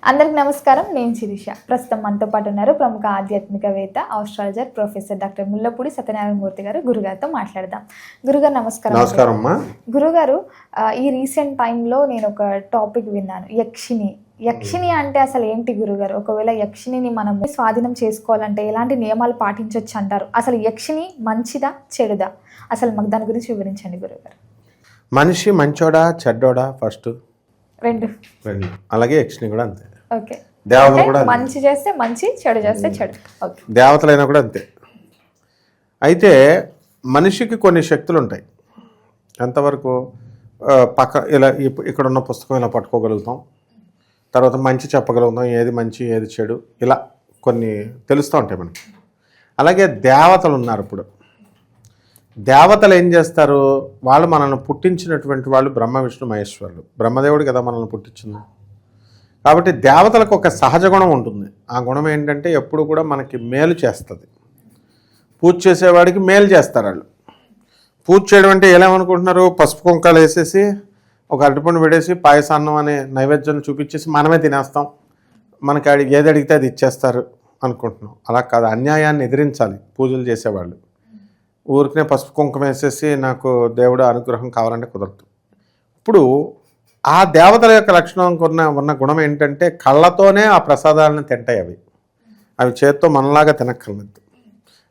అందరికి నమస్కారం. నేను శిరీష. ప్రస్తుతం మనతో పాటు ఉన్నారు ప్రముఖ ఆధ్యాత్మికవేత్త, astrologer professor doctor Mullapudi Satyanarayana Murthy గారు. గురుగారితో మాట్లాడదాం. గురుగారు నమస్కారం. నమస్కారం అమ్మా. గురుగారు, ఈ రీసెంట్ టైంలో నేను ఒక టాపిక్ విన్నాను, యక్షిణి అంటే అసలు ఏంటి గురుగారు? ఒకవేళ యక్షిణిని మనం స్వాధీనం చేసుకోవాలంటే ఎలాంటి నియమాలు పాటించవచ్చు అంటారు? అసలు యక్షిణి మంచిదా చెడుదా? అసలు మాకు దాని గురించి వివరించండి గురుగారు. మనిషి మంచోడా చెడ్డోడా? ఫస్ట్ రెండు. అలాగే యక్షిణి కూడా అంతే. ఓకే. దేవతలు కూడా మంచి చేస్తే మంచి, చెడు చేస్తే చెడు. ఓకే. దేవతలైనా కూడా అంతే. అయితే మనిషికి కొన్ని శక్తులు ఉంటాయి. ఎంతవరకు ఇలా ఇక్కడ ఉన్న పుస్తకం ఇలా పట్టుకోగలుగుతాం, తర్వాత మంచి చెప్పగలుగుతాం, ఏది మంచి ఏది చెడు, ఇలా కొన్ని తెలుస్తూ ఉంటాయి మనకి. అలాగే దేవతలు ఉన్నారు. ఇప్పుడు దేవతలు ఏం చేస్తారు? వాళ్ళు మనల్ని పుట్టించినటువంటి వాళ్ళు బ్రహ్మ విష్ణు మహేశ్వరులు. బ్రహ్మదేవుడు కదా మనల్ని పుట్టించింది. కాబట్టి దేవతలకు ఒక సహజ గుణం ఉంటుంది. ఆ గుణం ఏంటంటే ఎప్పుడు కూడా మనకి మేలు చేస్తుంది. పూజ చేసేవాడికి మేలు చేస్తారు వాళ్ళు. పూజ చేయడం అంటే ఏమనుకుంటున్నారు? పసుపు కుంకాలు వేసేసి ఒక అరటిపండు పెడేసి పాయసాన్నం అనే నైవేద్యం చూపించేసి మనమే తినేస్తాం, మనకి ఏది అడిగితే అది ఇచ్చేస్తారు అనుకుంటున్నాం. అలా కాదు. అన్యాయాన్ని ఎదిరించాలి పూజలు చేసేవాళ్ళు. ఊరికనే పసుపు కుంకుమ వేసేసి నాకు దేవుడు అనుగ్రహం కావాలంటే కుదరదు. ఇప్పుడు ఆ దేవతల యొక్క లక్షణం ఉన్న గుణం ఏంటంటే కళ్ళతోనే ఆ ప్రసాదాలను తింటాయి. అవి చేత్తో మనలాగా తినక్కర్లేదు.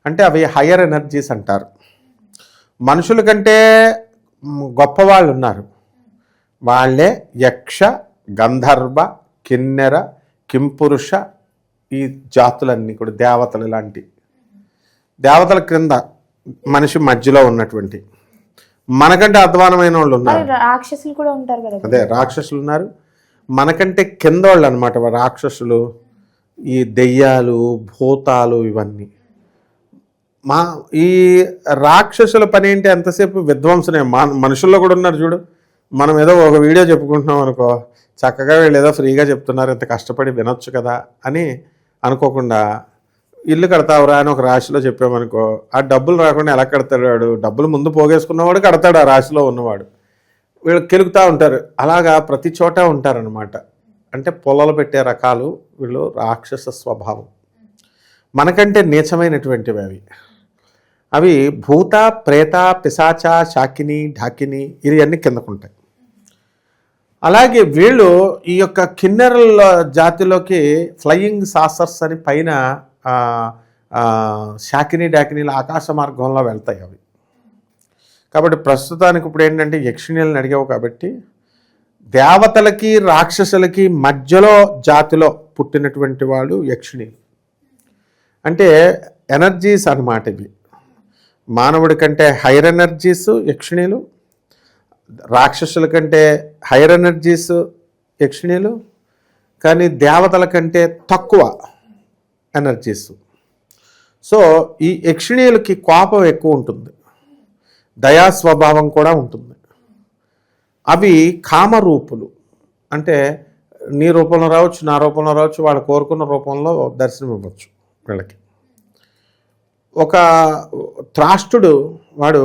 అంటే అవి హయ్యర్ ఎనర్జీస్ అంటారు. మనుషుల కంటే గొప్పవాళ్ళు ఉన్నారు. వాళ్ళే యక్ష, గంధర్వ, కిన్నెర, కింపురుష, ఈ జాతులన్నీ కూడా దేవతలు. ఇలాంటి దేవతల క్రింద మనిషి మధ్యలో ఉన్నటువంటి మనకంటే అధ్వానమైన వాళ్ళు ఉన్నారు. రాక్షసులు కూడా ఉంటారు కదా. అదే రాక్షసులు ఉన్నారు. మనకంటే కింద వాళ్ళు అనమాట రాక్షసులు, ఈ దెయ్యాలు, భూతాలు, ఇవన్నీ. ఈ రాక్షసుల పని ఏంటి? ఎంతసేపు విధ్వంసనే. మనుషుల్లో కూడా ఉన్నారు చూడు. మనం ఏదో ఒక వీడియో చెప్పుకుంటున్నాం అనుకో, చక్కగా వీళ్ళు ఏదో ఫ్రీగా చెప్తున్నారు, ఇంత కష్టపడి వినొచ్చు కదా అని అనుకోకుండా ఇల్లు కడతావురా అని ఒక రాశిలో చెప్పామనుకో, ఆ డబ్బులు రాకుండా ఎలా కడతాడు వాడు? డబ్బులు ముందు పోగేసుకున్నవాడు కడతాడు ఆ రాశిలో ఉన్నవాడు. వీళ్ళు కెలుగుతూ ఉంటారు. అలాగా ప్రతి చోట ఉంటారనమాట. అంటే పొలాలు పెట్టే రకాలు వీళ్ళు. రాక్షస స్వభావం. మనకంటే నీచమైనటువంటివి అవి భూత, ప్రేత, పిశాచ, శాకిని, ఢాకిని, ఇవన్నీ కిందకుంటాయి. అలాగే వీళ్ళు ఈ యొక్క కిన్నెరల జాతిలోకి ఫ్లయింగ్ సాసర్స్ అని పైన శాకిని, డాకినీలు ఆకాశ మార్గంలో వెళ్తాయి అవి. కాబట్టి ప్రస్తుతానికి ఇప్పుడు ఏంటంటే యక్షిణీలను అడిగావు కాబట్టి దేవతలకి రాక్షసులకి మధ్యలో జాతిలో పుట్టినటువంటి వాళ్ళు యక్షిణీలు. అంటే ఎనర్జీస్ అన్నమాట ఇవి. మానవుడి కంటే హైర్ ఎనర్జీస్ యక్షిణీలు, రాక్షసుల కంటే హైర్ ఎనర్జీస్ యక్షిణీలు, కానీ దేవతల కంటే తక్కువ ఎనర్జీస్. సో ఈ యక్షిణీలకి కోపం ఎక్కువ ఉంటుంది, దయా స్వభావం కూడా ఉంటుంది. అవి కామరూపులు. అంటే నీ రూపంలో రావచ్చు, నా రూపంలో రావచ్చు, వాళ్ళు కోరుకున్న రూపంలో దర్శనం ఇవ్వచ్చు వీళ్ళకి. ఒక త్రాష్టుడు వాడు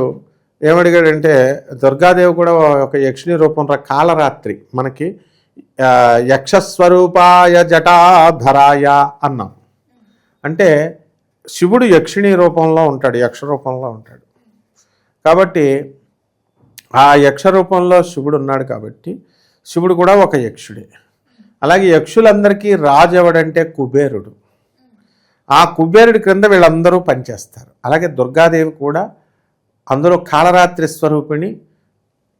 ఏమడిగాడంటే, దుర్గాదేవి కూడా ఒక యక్షిణీ రూపం కాలరాత్రి మనకి యక్షస్వరూపాయ జటాధరాయ అన్నాం. అంటే శివుడు యక్షిణీ రూపంలో ఉంటాడు, యక్ష రూపంలో ఉంటాడు. కాబట్టి ఆ యక్ష రూపంలో శివుడు ఉన్నాడు కాబట్టి శివుడు కూడా ఒక యక్షుడే. అలాగే యక్షులందరికీ రాజు ఎవడంటే కుబేరుడు. ఆ కుబేరుడి క్రింద వీళ్ళందరూ పనిచేస్తారు. అలాగే దుర్గాదేవి కూడా అందులో కాలరాత్రి స్వరూపిణి,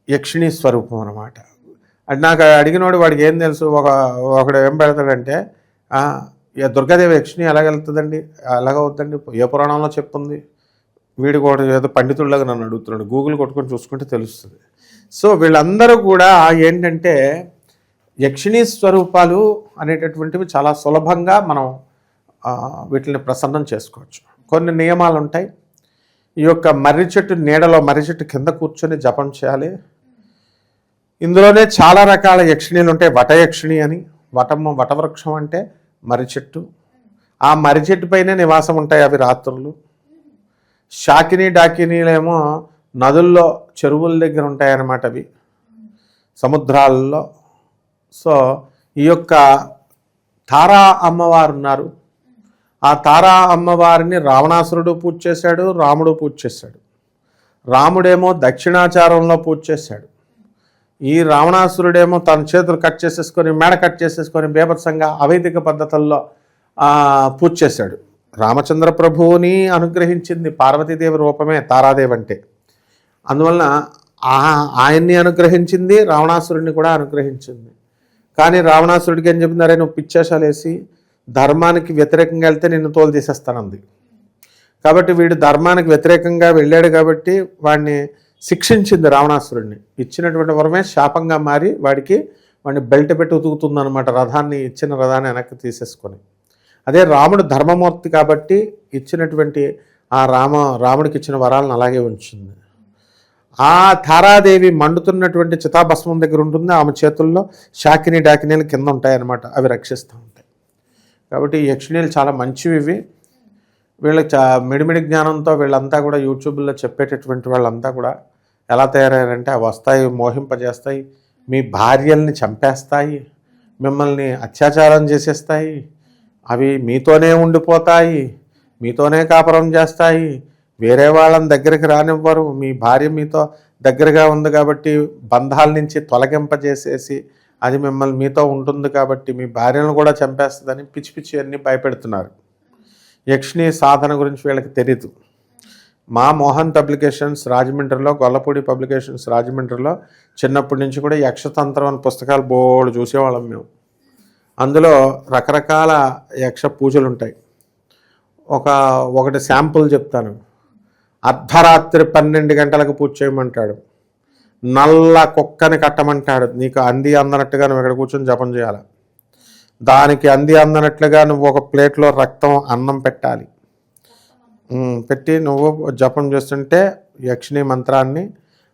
యక్షిణీ స్వరూపం అన్నమాట. అది నాకు అడిగినోడు వాడికి ఏం తెలుసు? ఒకడు ఏం పెడతాడంటే, దుర్గాదేవి యక్షిణి ఎలాగెళ్తుందండి, ఎలాగవుతుందండి, ఏ పురాణంలో చెప్తుంది? వీడు కూడా ఏదో పండితుల్లాగా నన్ను అడుగుతున్నాడు. గూగుల్ కొట్టుకొని చూసుకుంటే తెలుస్తుంది. సో వీళ్ళందరూ కూడా ఏంటంటే యక్షిణీ స్వరూపాలు అనేటటువంటివి చాలా సులభంగా మనం వీటిని ప్రసన్నం చేసుకోవచ్చు. కొన్ని నియమాలు ఉంటాయి. ఈ యొక్క మర్రి చెట్టు నీడలో, మర్రి చెట్టు కింద కూర్చొని జపం చేయాలి. ఇందులోనే చాలా రకాల యక్షిణీలు ఉంటాయి. వటయక్షిణి అని. వటవృక్షం అంటే మర్రి చెట్టు. ఆ మర్రి చెట్టు పైనే నివాసం ఉంటాయి అవి రాత్రులు. శాకిని, డాకినీలేమో నదుల్లో, చెరువుల దగ్గర ఉంటాయన్నమాట అవి, సముద్రాల్లో. సో ఈ యొక్క తారా అమ్మవారు ఉన్నారు. ఆ తారా అమ్మవారిని రావణాసురుడు పూజ చేశాడు, రాముడు పూజ చేశాడు. రాముడేమో దక్షిణాచారంలో పూజ చేశాడు. ఈ రావణాసురుడేమో తన చేతులు కట్ చేసేసుకొని, మెడ కట్ చేసేసుకొని బీభత్సంగా అవైదిక పద్ధతుల్లో పూజ చేశాడు. రామచంద్ర ప్రభువుని అనుగ్రహించింది పార్వతీదేవి రూపమే తారాదేవి అంటే. అందువలన ఆయన్ని అనుగ్రహించింది, రావణాసురుడిని కూడా అనుగ్రహించింది. కానీ రావణాసురుడికి ఏం చెప్తున్నారే, నువ్వు పిచ్చేషాలు వేసి ధర్మానికి వ్యతిరేకంగా వెళ్తే నిన్ను తోలు తీసేస్తానంది. కాబట్టి వీడు ధర్మానికి వ్యతిరేకంగా వెళ్ళాడు కాబట్టి వాడిని శిక్షించింది రావణాసురుడిని. ఇచ్చినటువంటి వరమే శాపంగా మారి వాడిని బెల్ట్ పెట్టి ఉతుకుతుందన్నమాట. ఇచ్చిన రథాన్ని వెనక్కి తీసేసుకొని. అదే రాముడు ధర్మమూర్తి కాబట్టి ఇచ్చినటువంటి ఆ రాముడికి ఇచ్చిన వరాలను అలాగే ఉంచింది. ఆ తారాదేవి మండుతున్నటువంటి చితాభస్మం దగ్గర ఉంటుంది. ఆమె చేతుల్లో శాకిని డాకినీలు కింద ఉంటాయన్నమాట, అవి రక్షిస్తూ ఉంటాయి. కాబట్టి ఈ యక్షిణీలు చాలా మంచివి. ఇవి వీళ్ళకి మిడిమిడి జ్ఞానంతో వీళ్ళంతా కూడా యూట్యూబ్లో చెప్పేటటువంటి వాళ్ళంతా కూడా ఎలా తయారయ్యారంటే, అవి వస్తాయి, మోహింపజేస్తాయి, మీ భార్యల్ని చంపేస్తాయి, మిమ్మల్ని అత్యాచారం చేసేస్తాయి, అవి మీతోనే ఉండిపోతాయి, మీతోనే కాపురం చేస్తాయి, వేరే వాళ్ళని దగ్గరికి రానివ్వరు. మీ భార్య మీతో దగ్గరగా ఉంది కాబట్టి బంధాల నుంచి తొలగింపజేసేసి అది మిమ్మల్ని మీతో ఉంటుంది కాబట్టి మీ భార్యను కూడా చంపేస్తుందని పిచ్చి పిచ్చి అన్నీ భయపెడుతున్నారు. యక్షిణీ సాధన గురించి వీళ్ళకి తెలీదు. మా మోహన్ పబ్లికేషన్స్ రాజమండ్రిలో, గొల్లపూడి పబ్లికేషన్స్ రాజమండ్రిలో చిన్నప్పటి నుంచి కూడా యక్షతంత్రం అనే పుస్తకాలు బోర్డు చూసేవాళ్ళం మేము. అందులో రకరకాల యక్ష పూజలు ఉంటాయి. ఒకటి శాంపుల్ చెప్తాను. అర్ధరాత్రి 12 గంటలకు పూజ చేయమంటాడు. నల్ల కుక్కని కట్టమంటాడు. నీకు అంది అందనట్టుగా నువ్వు ఇక్కడ కూర్చొని జపం చేయాలి. దానికి అంది అందనట్లుగా నువ్వు ఒక ప్లేట్లో రక్తం అన్నం పెట్టాలి. పెట్టి నువ్వు జపం చేస్తుంటే యక్షిణీ మంత్రాన్ని,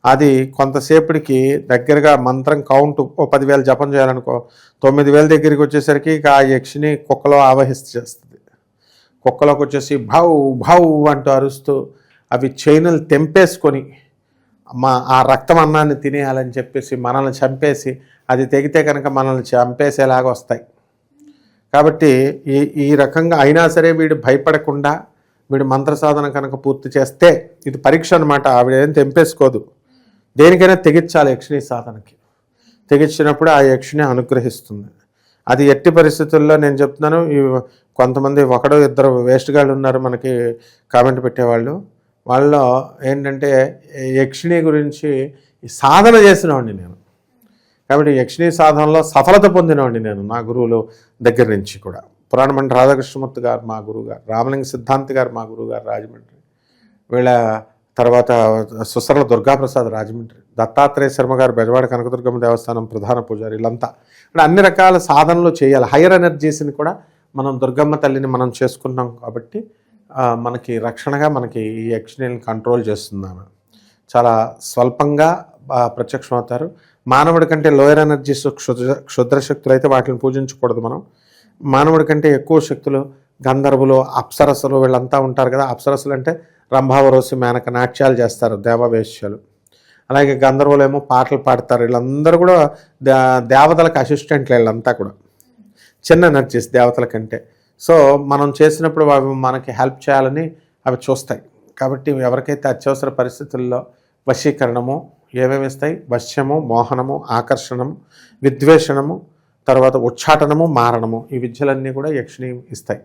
అది కొంతసేపటికి దగ్గరగా మంత్రం కౌంట్ 10,000 జపం చేయాలనుకో, 9,000 దగ్గరికి వచ్చేసరికి ఆ యక్షిణి కుక్కలో ఆవహిస్తుంది. కుక్కలోకి వచ్చేసి భౌ భౌ అంటూ అరుస్తూ అవి చైనులు తెంపేసుకొని ఆ రక్తం అన్నాన్ని తినేయాలని చెప్పేసి మనల్ని చంపేసి, అది తెగితే కనుక మనల్ని చంపేసేలాగా వస్తాయి. కాబట్టి ఈ రకంగా అయినా సరే వీడు భయపడకుండా వీడు మంత్ర సాధన కనుక పూర్తి చేస్తే, ఇది పరీక్ష అనమాట. ఆవిడ ఏం తెంపేసుకోదు, దేనికైనా తెగించాలి. యక్షిణీ సాధనకి తెగించినప్పుడు ఆ యక్షిణి అనుగ్రహిస్తుంది. అది ఎట్టి పరిస్థితుల్లో నేను చెప్తున్నాను. కొంతమంది ఒకడో ఇద్దరు వేస్ట్ గాళ్ళు ఉన్నారు మనకి కామెంట్ పెట్టేవాళ్ళు. వాళ్ళలో ఏంటంటే యక్షిణి గురించి సాధన చేసినవాడిని నేను. కాబట్టి యక్షిణీ సాధనలో సఫలత పొందినవాడిని నేను నా గురువుల దగ్గర నుంచి కూడా. పురాణమంటి రాధాకృష్ణమూర్తి గారు మా గురువు గారు, రామలింగ సిద్ధాంతి గారు మా గురువు గారు రాజమండ్రి, వీళ్ళ తర్వాత సుసరల దుర్గాప్రసాద్ రాజమండ్రి, దత్తాత్రేయ శర్మ గారు బెజవాడ కనకదుర్గమ్మ దేవస్థానం ప్రధాన పూజారి, వీళ్ళంతా ఇక్కడ అన్ని రకాల సాధనలు చేయాలి. హైయర్ ఎనర్జీస్ని కూడా మనం దుర్గమ్మ తల్లిని మనం చేసుకున్నాం కాబట్టి మనకి రక్షణగా మనకి ఈ యక్షిణీని కంట్రోల్ చేస్తున్నాము. చాలా స్వల్పంగా ప్రత్యక్షమవుతారు. మానవుడి కంటే లోయర్ ఎనర్జీస్ క్షుద్ర శక్తులు అయితే వాటిని పూజించకూడదు మనం. మానవుడి కంటే ఎక్కువ శక్తులు గంధర్వులు, అప్సరస్సులు వీళ్ళంతా ఉంటారు కదా. అప్సరస్సులు అంటే రంభావరోసి, మేనక నాట్యాలు చేస్తారు, దేవవేశ్యాలు. అలాగే గంధర్వులు ఏమో పాటలు పాడతారు. వీళ్ళందరూ కూడా దేవతలకు అసిస్టెంట్లు. వీళ్ళంతా కూడా చిన్న ఎనర్జీస్ దేవతల కంటే. సో మనం చేసినప్పుడు అవి మనకి హెల్ప్ చేయాలని అవి చూస్తాయి. కాబట్టి ఎవరికైతే అత్యవసర పరిస్థితుల్లో వశీకరణము ఏమేమి ఇస్తాయి, వశ్యము, మోహనము, ఆకర్షణము, విద్వేషణము, తర్వాత ఉచ్చాటనము, మారణము, ఈ విద్యలన్నీ కూడా యక్షిణి ఇస్తాయి.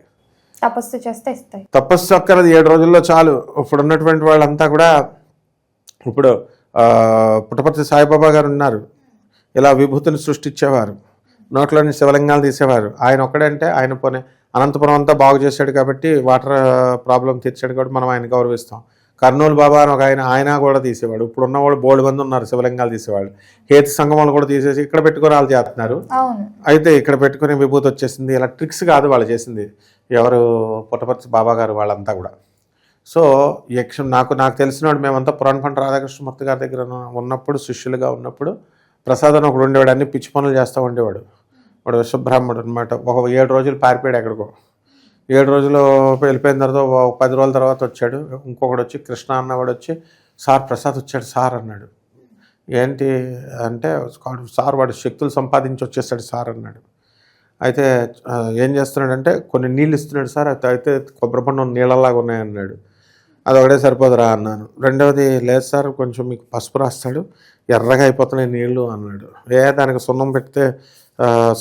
తపస్సు చేస్తే ఇస్తాయి. తపస్సు అక్కరది 7 రోజుల్లో చాలు. ఇప్పుడు ఉన్నటువంటి వాళ్ళంతా కూడా, ఇప్పుడు పుట్టపర్తి సాయిబాబా గారు ఉన్నారు, ఇలా విభూతిని సృష్టించేవారు, నోట్లోని శివలింగాలు తీసేవారు. ఆయన ఒక్కడంటే ఆయన పోనీ అనంతపురం అంతా బాగు చేశాడు కాబట్టి, వాటర్ ప్రాబ్లం తీర్చాడు కాబట్టి మనం ఆయన గౌరవిస్తాం. కర్నూలు బాబా అని ఒక ఆయన కూడా తీసేవాడు. ఇప్పుడు ఉన్నవాళ్ళు బోల్డ్ మంది ఉన్నారు శివలింగాలు తీసేవాళ్ళు. హేతు సంగమాలు కూడా తీసేసి ఇక్కడ పెట్టుకుని వాళ్ళు చేస్తున్నారు. అయితే ఇక్కడ పెట్టుకుని విభూతి వచ్చేసింది. ఇలా ట్రిక్స్ కాదు వాళ్ళు చేసింది, ఎవరు పుట్టపర్తి బాబా గారు వాళ్ళంతా కూడా. సో నాకు తెలిసినవాడు, మేమంతా పురాణపంట రాధాకృష్ణమూర్తి గారి దగ్గర ఉన్నప్పుడు, శిష్యులుగా ఉన్నప్పుడు, ప్రసాదం ఒకడు ఉండేవాడు, అన్ని పిచ్చి పనులు చేస్తూ ఉండేవాడు. వాడు విశ్వబ్రాహ్మణుడు అనమాట. ఒక 7 రోజులు పారిపోయాడు ఎక్కడికో. 7 రోజులు వెళ్ళిపోయిన తర్వాత 10 రోజుల తర్వాత వచ్చాడు. ఇంకొకడు వచ్చి, కృష్ణ అన్నవాడు వచ్చి, సార్ ప్రసాద్ వచ్చాడు సార్ అన్నాడు. ఏంటి అంటే, సార్ వాడు శక్తులు సంపాదించి వచ్చేసాడు సార్ అన్నాడు. అయితే ఏం చేస్తున్నాడంటే కొన్ని నీళ్ళు ఇస్తున్నాడు సార్, అయితే కొబ్బరి పండు నీళ్ళలాగా ఉన్నాయన్నాడు. అది ఒకటే సరిపోదురా అన్నాను. రెండవది లేదు సార్ కొంచెం మీకు పసుపు రాస్తాడు, ఎర్రగా అయిపోతున్నాయి నీళ్ళు అన్నాడు. దానికి సున్నం పెడితే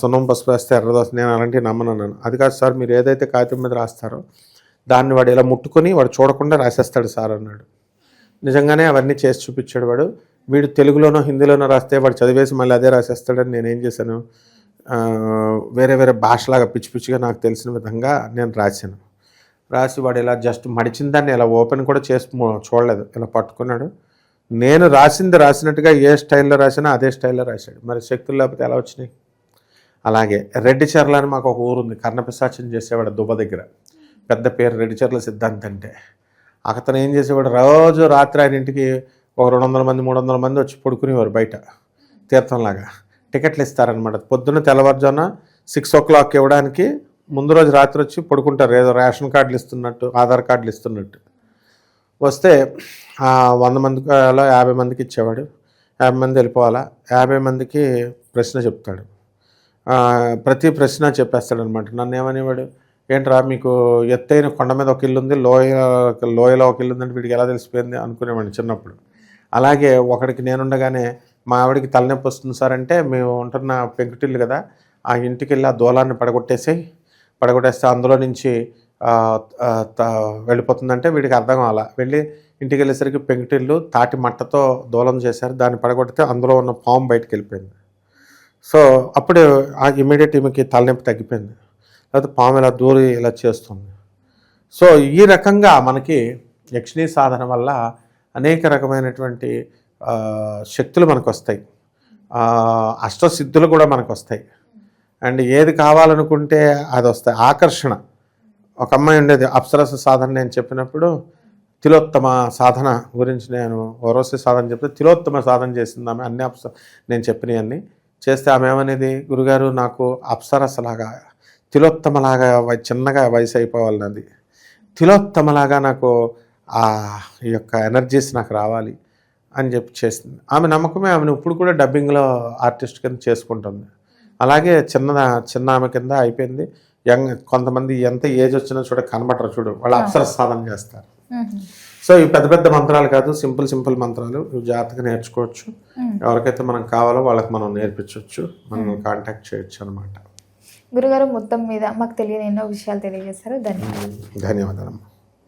సున్నం పసుపు రాస్తే ఎర్రది వస్తుంది, నేను అలాంటివి నమ్మను అన్నాను. అది కాదు సార్, మీరు ఏదైతే కాగితం మీద రాస్తారో దాన్ని వాడు ఇలా ముట్టుకొని వాడు చూడకుండా రాసేస్తాడు సార్ అన్నాడు. నిజంగానే అవన్నీ చేసి చూపించాడు వాడు. వీడు తెలుగులోనో హిందీలోనో రాస్తే వాడు చదివేసి మళ్ళీ అదే రాసేస్తాడని నేనేం చేశాను, వేరే వేరే భాషలాగా పిచ్చి పిచ్చిగా నాకు తెలిసిన విధంగా నేను రాశాను. రాసి వాడు ఇలా జస్ట్ మడిచిన దాన్ని ఇలా ఓపెన్ కూడా చేసి చూడలేదు, ఇలా పట్టుకున్నాడు. నేను రాసింది రాసినట్టుగా ఏ స్టైల్లో రాసినా అదే స్టైల్లో రాశాడు. మరి శక్తులు లేకపోతే ఎలా వచ్చినాయి? అలాగే రెడ్డిచెర్ల అని మాకు ఒక ఊరు ఉంది, కర్ణపిశాచం చేసేవాడు దుబ్బ దగ్గర, పెద్ద పేరు రెడ్డిచెర్ల సిద్ధాంత్ అంటే. అతను ఏం చేసేవాడు, రోజు రాత్రి ఆయన ఇంటికి ఒక 200 మంది 300 మంది వచ్చి పడుకునేవారు బయట తీర్థంలాగా. టికెట్లు ఇస్తారనమాట. పొద్దున్న తెల్లవారుజామున 6 o'clock ఇవ్వడానికి ముందు రోజు రాత్రి వచ్చి పడుకుంటారు, ఏదో రేషన్ కార్డులు ఇస్తున్నట్టు, ఆధార్ కార్డులు ఇస్తున్నట్టు. వస్తే 100 మందికి అలా 50 మందికి ఇచ్చేవాడు. 50 మంది వెళ్ళిపోవాలా, 50 మందికి ప్రశ్న చెప్తాడు. ప్రతి ప్రశ్న చెప్పేస్తాడనమాట. నన్ను ఏమనేవాడు, ఏంట్రా మీకు ఎత్తైన కొండ మీద ఒక ఇల్లు ఉంది, లోయలో ఒక ఇల్లు ఉందంటే వీడికి ఎలా తెలిసిపోయింది అనుకునేవాడిని చిన్నప్పుడు. అలాగే ఒకడికి నేనుండగానే మా ఆవిడికి తలనొప్పి వస్తుంది సార్ అంటే, మేము ఉంటున్న పెంకుటిల్లు కదా, ఆ ఇంటికి వెళ్ళి ఆ దూలాన్ని పడగొట్టేస్తే అందులో నుంచి వెళ్ళిపోతుందంటే వీడికి అర్థం అవ్వాలా. వెళ్ళి ఇంటికి వెళ్ళేసరికి పెంకుటిల్లు తాటి మట్టతో దూలం చేశారు, దాన్ని పడగొడితే అందులో ఉన్న పాము బయటకు వెళ్ళిపోయింది. సో అప్పుడు ఇమీడియట్ ఈమెకి తలనొప్పి తగ్గిపోయింది. లేకపోతే పాము ఇలా దూరి ఇలా చేస్తుంది. సో ఈ రకంగా మనకి యక్షిణీ సాధన వల్ల అనేక రకమైనటువంటి శక్తులు మనకు వస్తాయి, అష్టసిద్ధులు కూడా మనకు వస్తాయి. అండ్ ఏది కావాలనుకుంటే అది వస్తాయి. ఆకర్షణ. ఒక అమ్మాయి ఉండేది, అప్సరస సాధన నేను చెప్పినప్పుడు తిలోత్తమ సాధన గురించి నేను ఓరోసి సాధన చెప్తే తిలోత్తమ సాధన చేసింది ఆమె. అన్ని నేను చెప్పినవన్నీ చేస్తే ఆమె ఏమనేది, గురుగారు నాకు అప్సరసలాగా తిలోత్తమలాగా చిన్నగా వయసు అయిపోవాలన్నది, తిలోత్తమలాగా నాకు ఈ యొక్క ఎనర్జీస్ నాకు రావాలి అని చెప్పి చేసింది. ఆమె నమ్మకమే ఆమెను ఇప్పుడు కూడా డబ్బింగ్లో ఆర్టిస్ట్ కింద చేసుకుంటుంది. అలాగే చిన్న ఆమె కింద అయిపోయింది. కొంతమంది ఎంత ఏజ్ వచ్చినా కనబడరు చూడు, వాళ్ళు అప్సరస సాధన చేస్తారు. సో ఇవి పెద్ద పెద్ద మంత్రాలు కాదు, సింపుల్ మంత్రాలు. ఇవి జాగ్రత్తగా నేర్చుకోవచ్చు. ఎవరికైతే మనం కావాలో వాళ్ళకి మనం నేర్పించవచ్చు, మనం కాంటాక్ట్ చేయొచ్చు అనమాట. గురుగారు మొత్తం మీద మాకు తెలియని ఎన్నో విషయాలు తెలియజేశారు. ధన్యవాదాలు. ధన్యవాదాలు.